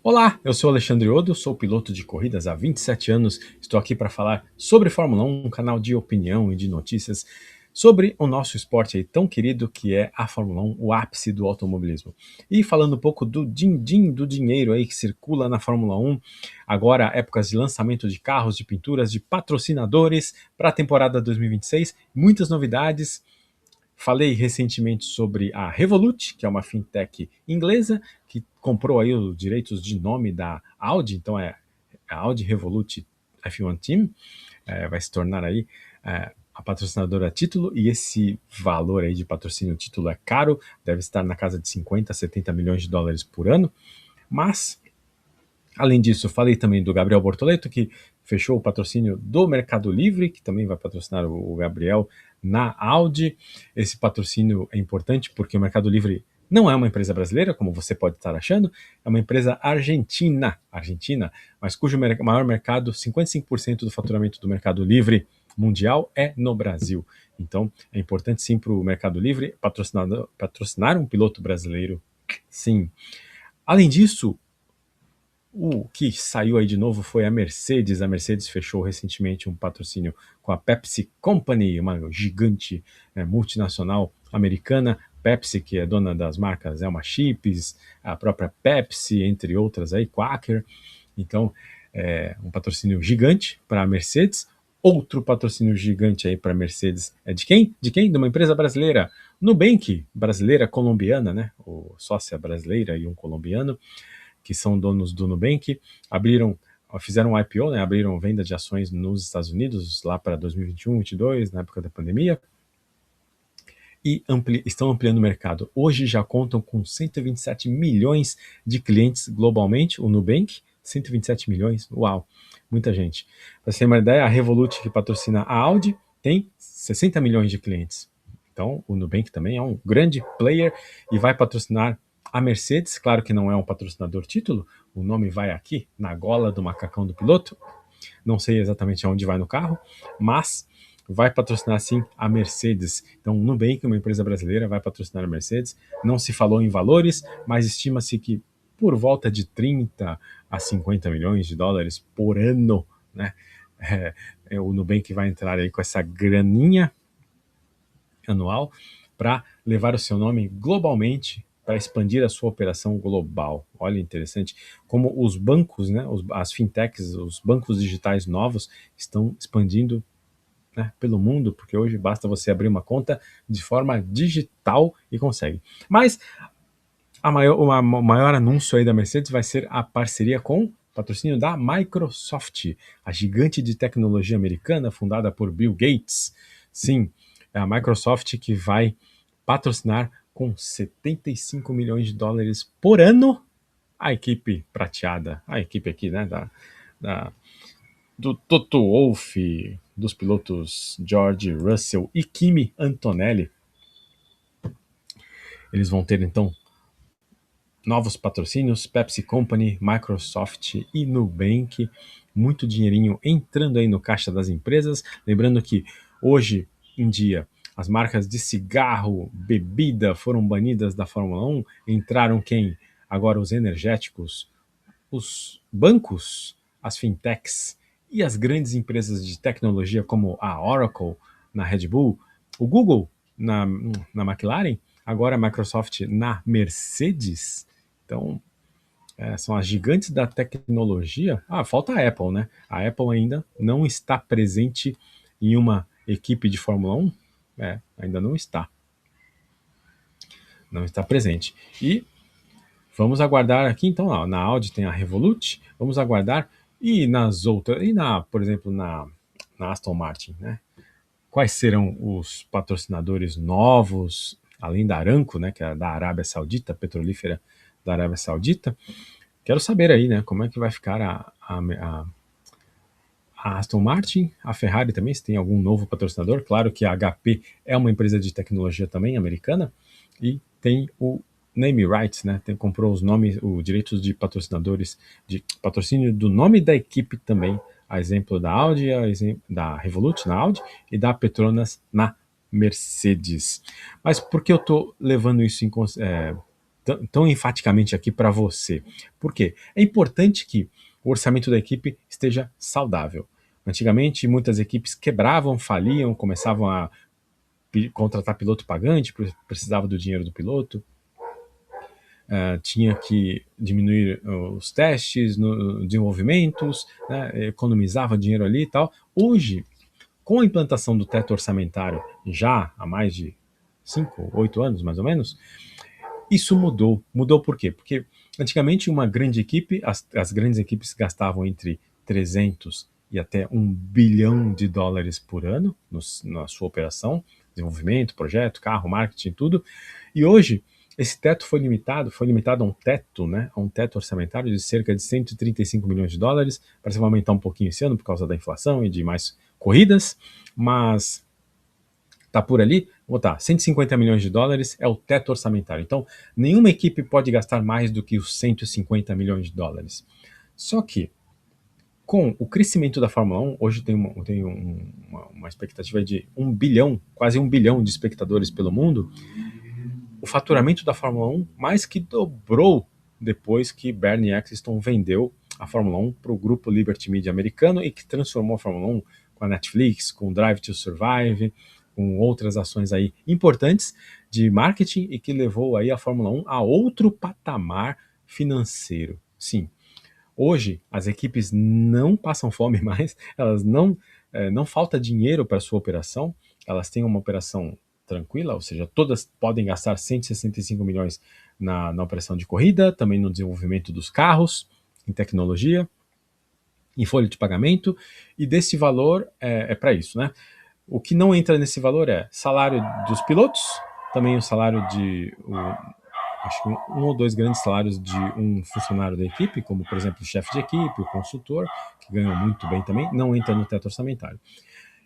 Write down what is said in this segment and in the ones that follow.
Olá, eu sou Alexandre Odo, sou piloto de corridas há 27 anos. Estou aqui para falar sobre Fórmula 1, um canal de opinião e de notícias sobre o nosso esporte aí tão querido que é a Fórmula 1, o ápice do automobilismo. E falando um pouco do din-din do dinheiro aí que circula na Fórmula 1, agora épocas de lançamento de carros, de pinturas, de patrocinadores para a temporada 2026, muitas novidades. Falei recentemente sobre a Revolut, que é uma fintech inglesa que comprou aí os direitos de nome da Audi, então é a Audi Revolut F1 Team, vai se tornar aí a patrocinadora a título, e esse valor aí de patrocínio título é caro, deve estar na casa de 50, 70 milhões de dólares por ano, mas além disso, falei também do Gabriel Bortoleto, que fechou o patrocínio do Mercado Livre, que também vai patrocinar o Gabriel na Audi. Esse patrocínio é importante porque o Mercado Livre não é uma empresa brasileira, como você pode estar achando, é uma empresa argentina, mas cujo maior mercado, 55% do faturamento do Mercado Livre mundial é no Brasil. Então, é importante sim para o Mercado Livre patrocinar um piloto brasileiro, sim. Além disso, o que saiu aí de novo foi a Mercedes. A Mercedes fechou recentemente um patrocínio com a Pepsi Company, uma gigante multinacional americana. Pepsi, que é dona das marcas Elma Chips, a própria Pepsi, entre outras aí, Quaker. Então, um patrocínio gigante para a Mercedes. Outro patrocínio gigante aí para a Mercedes é de quem? De quem? De uma empresa brasileira, Nubank, brasileira colombiana, né? O sócia brasileira e um colombiano, que são donos do Nubank, fizeram um IPO, né, abriram venda de ações nos Estados Unidos lá para 2021, 2022, na época da pandemia, e estão ampliando o mercado. Hoje já contam com 127 milhões de clientes globalmente, o Nubank, 127 milhões, uau, muita gente. Para você ter uma ideia, a Revolut, que patrocina a Audi, tem 60 milhões de clientes. Então, o Nubank também é um grande player e vai patrocinar a Mercedes. Claro que não é um patrocinador título, o nome vai aqui na gola do macacão do piloto. Não sei exatamente aonde vai no carro, mas vai patrocinar sim a Mercedes. Então, o Nubank, uma empresa brasileira, vai patrocinar a Mercedes. Não se falou em valores, mas estima-se que por volta de 30 a 50 milhões de dólares por ano, né? O Nubank vai entrar aí com essa graninha anual para levar o seu nome globalmente, para expandir a sua operação global. Olha, interessante como os bancos, né, as fintechs, os bancos digitais novos estão expandindo, né, pelo mundo, porque hoje basta você abrir uma conta de forma digital e consegue. Mas o maior anúncio aí da Mercedes vai ser a parceria com patrocínio da Microsoft, a gigante de tecnologia americana fundada por Bill Gates. Sim, é a Microsoft que vai patrocinar com 75 milhões de dólares por ano a equipe prateada, a equipe aqui, né, da, do Toto Wolff, dos pilotos George Russell e Kimi Antonelli. Eles vão ter então novos patrocínios, Pepsi Company, Microsoft e Nubank, muito dinheirinho entrando aí no caixa das empresas. Lembrando que hoje em dia as marcas de cigarro, bebida foram banidas da Fórmula 1, entraram quem? Agora os energéticos, os bancos, as fintechs e as grandes empresas de tecnologia como a Oracle na Red Bull, o Google na McLaren, agora a Microsoft na Mercedes. Então, são as gigantes da tecnologia. Ah, falta a Apple, né? A Apple ainda não está presente em uma equipe de Fórmula 1. Ainda não está. Não está presente. E vamos aguardar aqui, então, ó, na Audi tem a Revolut, vamos aguardar, e nas outras, por exemplo, na Aston Martin, né? Quais serão os patrocinadores novos, além da Aramco, né, que é da Arábia Saudita, petrolífera da Arábia Saudita? Quero saber aí, né, como é que vai ficar a Aston Martin, a Ferrari também, se tem algum novo patrocinador. Claro que a HP é uma empresa de tecnologia também, americana, e tem o name rights, né, comprou os nomes, os direitos de patrocinadores, de patrocínio do nome da equipe também, a exemplo da Audi, a exemplo da Revolut na Audi e da Petronas na Mercedes. Mas por que eu estou levando isso tão enfaticamente aqui para você? Por quê? É importante que o orçamento da equipe esteja saudável. Antigamente, muitas equipes quebravam, faliam, começavam a contratar piloto pagante, precisava do dinheiro do piloto, tinha que diminuir os testes, desenvolvimentos, né, economizava dinheiro ali e tal. Hoje, com a implantação do teto orçamentário já há mais de 5, 8 anos, mais ou menos, isso mudou. Mudou por quê? Porque antigamente uma grande equipe, as grandes equipes gastavam entre 300 e até 1 bilhão de dólares por ano na sua operação, desenvolvimento, projeto, carro, marketing, tudo. E hoje esse teto foi limitado a um teto, né, a um teto orçamentário de cerca de 135 milhões de dólares. Parece que vai aumentar um pouquinho esse ano por causa da inflação e de mais corridas, mas tá por ali, vou botar 150 milhões de dólares é o teto orçamentário. Então, nenhuma equipe pode gastar mais do que os 150 milhões de dólares. Só que, com o crescimento da Fórmula 1, hoje tem uma expectativa de 1 bilhão, quase 1 bilhão de espectadores pelo mundo, o faturamento da Fórmula 1 mais que dobrou depois que Bernie Ecclestone vendeu a Fórmula 1 para o grupo Liberty Media americano e que transformou a Fórmula 1 com a Netflix, com Drive to Survive, com outras ações aí importantes de marketing e que levou aí a Fórmula 1 a outro patamar financeiro. Sim, hoje as equipes não passam fome mais, elas não falta dinheiro para sua operação, elas têm uma operação tranquila, ou seja, todas podem gastar 165 milhões na operação de corrida, também no desenvolvimento dos carros, em tecnologia, em folha de pagamento, e desse valor é para isso, né? O que não entra nesse valor é salário dos pilotos, também o salário de acho que um ou dois grandes salários de um funcionário da equipe, como por exemplo o chefe de equipe, o consultor, que ganham muito bem também, não entra no teto orçamentário.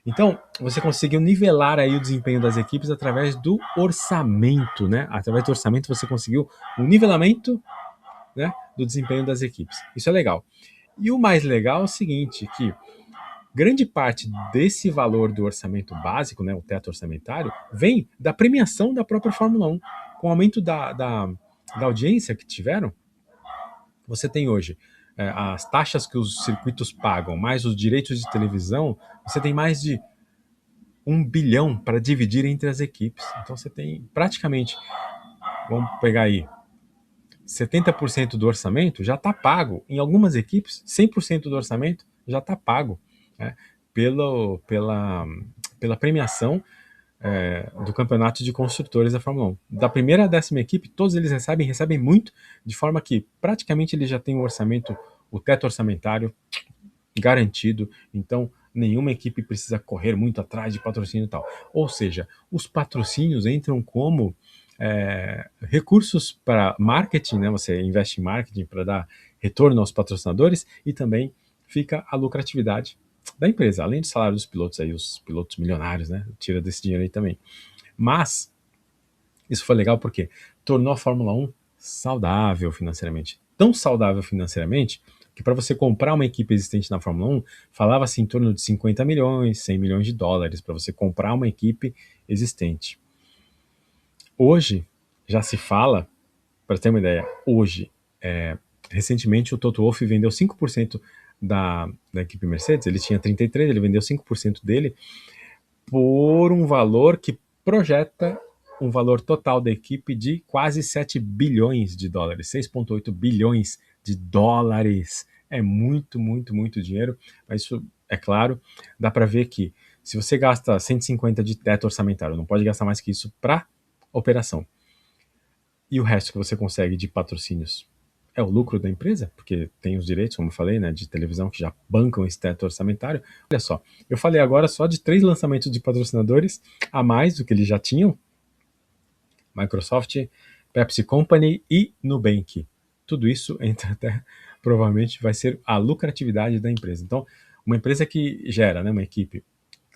Então, você conseguiu nivelar aí o desempenho das equipes através do orçamento, né? Através do orçamento você conseguiu um nivelamento, né, do desempenho das equipes. Isso é legal. E o mais legal é o seguinte, que grande parte desse valor do orçamento básico, né, o teto orçamentário, vem da premiação da própria Fórmula 1. Com o aumento da audiência que tiveram, você tem hoje as taxas que os circuitos pagam, mais os direitos de televisão, você tem mais de 1 bilhão para dividir entre as equipes. Então você tem praticamente, vamos pegar aí, 70% do orçamento já está pago. Em algumas equipes, 100% do orçamento já está pago, né, pela premiação do campeonato de construtores da Fórmula 1. Da primeira à 10ª equipe, todos eles recebem muito, de forma que praticamente eles já têm o orçamento, o teto orçamentário garantido, então nenhuma equipe precisa correr muito atrás de patrocínio e tal. Ou seja, os patrocínios entram como recursos para marketing, né? Você investe em marketing para dar retorno aos patrocinadores e também fica a lucratividade da empresa, além do salário dos pilotos aí, os pilotos milionários, né? Tira desse dinheiro aí também. Mas isso foi legal porque tornou a Fórmula 1 saudável financeiramente. Tão saudável financeiramente que para você comprar uma equipe existente na Fórmula 1, falava-se em torno de 50 milhões, 100 milhões de dólares para você comprar uma equipe existente. Hoje, já se fala, para ter uma ideia, hoje, recentemente o Toto Wolff vendeu 5% da equipe Mercedes, ele tinha 33%, ele vendeu 5% dele por um valor que projeta um valor total da equipe de quase 7 bilhões de dólares, 6,8 bilhões de dólares. É muito, muito, muito dinheiro, mas isso, é claro, dá para ver que se você gasta 150 de teto orçamentário, não pode gastar mais que isso para operação. E o resto que você consegue de patrocínios é o lucro da empresa, porque tem os direitos, como eu falei, né, de televisão que já bancam esse teto orçamentário. Olha só, eu falei agora só de 3 lançamentos de patrocinadores a mais do que eles já tinham: Microsoft, Pepsi Company e Nubank. Tudo isso entra até, provavelmente vai ser a lucratividade da empresa. Então, uma empresa que gera, né, uma equipe,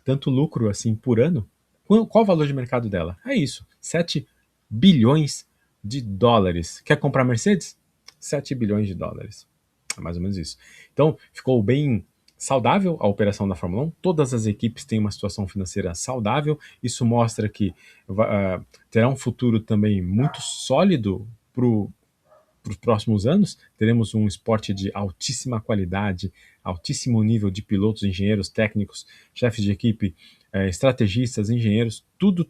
tanto lucro assim por ano, qual o valor de mercado dela? É isso, 7 bilhões de dólares. Quer comprar Mercedes? 7 bilhões de dólares. É mais ou menos isso. Então, ficou bem saudável a operação da Fórmula 1. Todas as equipes têm uma situação financeira saudável. Isso mostra que terá um futuro também muito sólido para os próximos anos, teremos um esporte de altíssima qualidade, altíssimo nível de pilotos, engenheiros técnicos, chefes de equipe, estrategistas, engenheiros, tudo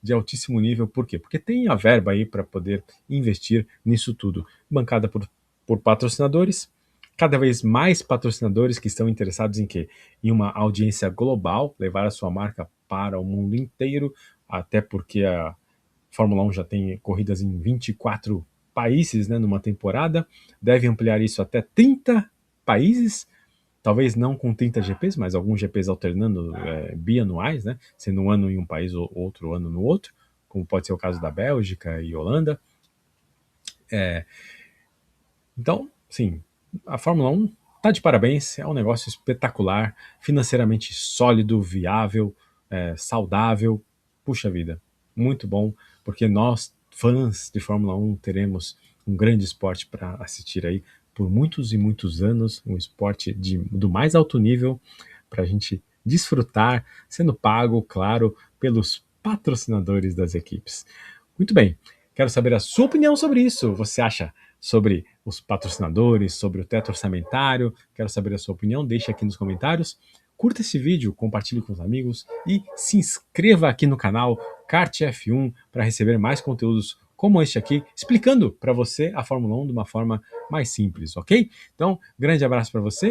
de altíssimo nível. Por quê? Porque tem a verba aí para poder investir nisso tudo, bancada por patrocinadores, cada vez mais patrocinadores que estão interessados em quê? Em uma audiência global, levar a sua marca para o mundo inteiro, até porque a Fórmula 1 já tem corridas em 24 países, né, numa temporada, deve ampliar isso até 30 países, talvez não com 30 GPs, mas alguns GPs alternando bianuais, né, sendo um ano em um país ou outro ano no outro, como pode ser o caso da Bélgica e Holanda. Então, sim, a Fórmula 1 está de parabéns, é um negócio espetacular, financeiramente sólido, viável, saudável, puxa vida, muito bom, porque nós, fãs de Fórmula 1, teremos um grande esporte para assistir aí por muitos e muitos anos, um esporte do mais alto nível para a gente desfrutar, sendo pago, claro, pelos patrocinadores das equipes. Muito bem, quero saber a sua opinião sobre isso. Você acha sobre os patrocinadores, sobre o teto orçamentário? Quero saber a sua opinião, deixe aqui nos comentários. Curta esse vídeo, compartilhe com os amigos e se inscreva aqui no canal Kart F1 para receber mais conteúdos como este aqui, explicando para você a Fórmula 1 de uma forma mais simples, ok? Então, grande abraço para você